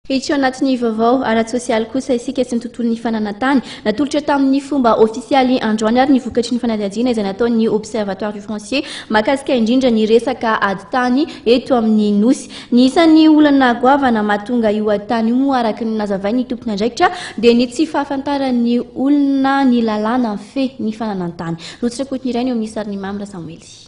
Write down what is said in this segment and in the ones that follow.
Etsy anatin'ny vaovao ara-sosialy kosa isika sy ny tontolon'ny fananan-tany natolotra tamin'ny fomba ofisialy androany ary ny vokatry ny fanadihadiana izay nataon'ny observatoire du foncier mikasika indrindra ny resaka adi-tany eto amin'ny nosy. Ny isan'ny olana goavana mahatonga io adi-tany io moa araky ny nazavain'ny tompony andraikitra dia ny tsy fahafantaran'ny olona ny lalana fe ny fananan-tany. Rotsirakoty iray eo amin'ny sariny Mamra Samuely.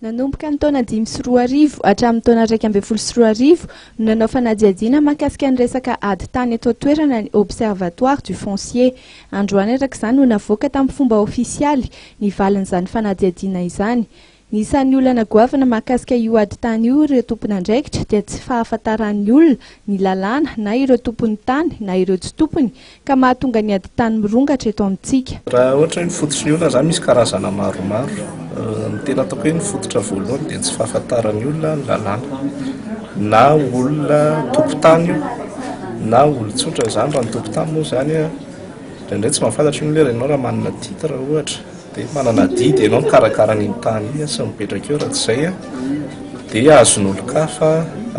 Nanomboka ny taona 5 hatramin'ny taona 2 no nanao fanadihadiana mahakasika ny resaka adi-tany eto toerana ny observatoire du foncier. Androany araka izany no navoaka tamin'ny fomba ofisialy ny valin'izany fanadihadiana izany. Ny isan'ny olana goavana mahakasika io adi-tany io ireo tompony andraikitra dia tsy fahafantaran'ny olona ny lalana na ireo tompony tany na ireo tsy tompony ka mahatonga ny adi-tany mirongatra eto amintsika. Raha ohatra ny fototra ny olona zany misy karazana maromaro. Ny tena ataoko hoe ny fototra voalohany dia tsy fahafantaran'ny olona ny lalana na olona tompon-tany na olon-tsotra zany raha ny tompon-tany moa zany indraindray tsy mahafantatra ny olona ianao raha manana titra ohatra dia manana didy ianao ny karakarany ny tany sy mipetraka eo raha tsy izay dia azon'olo-kafa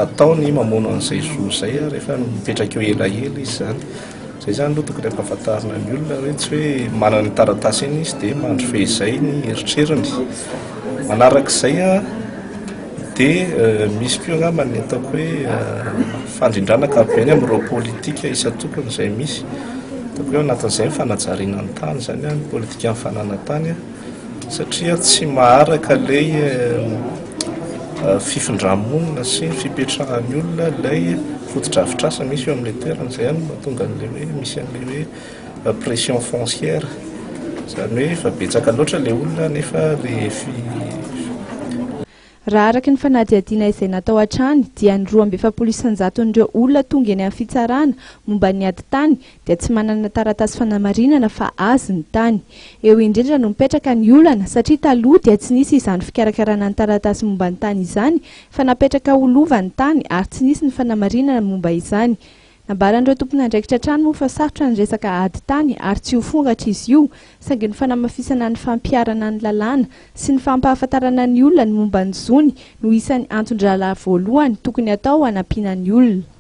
ataony mamono an'izay zo izay rehefa mipetraka eo elaela izy zany. Zay zany aloha tokony hampahafantarina ny olona hoe tsy hoe manana ny taratasy eny izy dia mandro fehizay ny eritreriny. Manarak'izay dia misy koa angamba ny ataoko hoe fandrindrana kabeny amin'ireo politika isa-tokony izay misy. Ataoko hoe anatin'izay fanajariana ny tany zany ny politika amin'ny fananan-tany satria tsy maharaka ilay fifindramonina sy fipetrahan'ny olona ilay fotodrafitrasa misy eo amin'ilay toerana izay any mahatonga an'ilay hoe misy an'ilay hoe pression foncière zany hoe efa betsaka loatra ilay olona nefa raha araky ny fanadihadiana izay natao hatrany dia ny 2,700 olona tonga eny amin'ny fitsarana momba ny adi-tany dia tsy manana taratasy fanamarinana fa azy ny tany. Eo indrindra no mipetraka ny olana satria taloha dia tsy nisy izany fikarakarana ny taratasy momba ny tany izany fa napetraka olova ny tany ary tsy nisy ny fanamarinana momba izany. Nambaran'ireo tompony andraikitra trano moa fa sarotra ny resaka adi-tany ary tsy ho fongatra izy io saingy ny fanamafisana ny fampiarana ny lalana sy ny fampahafantarana ny olona ny momba ny zony no isan'ny antony-drahalahy voalohany tokony atao hanampiana ny olona.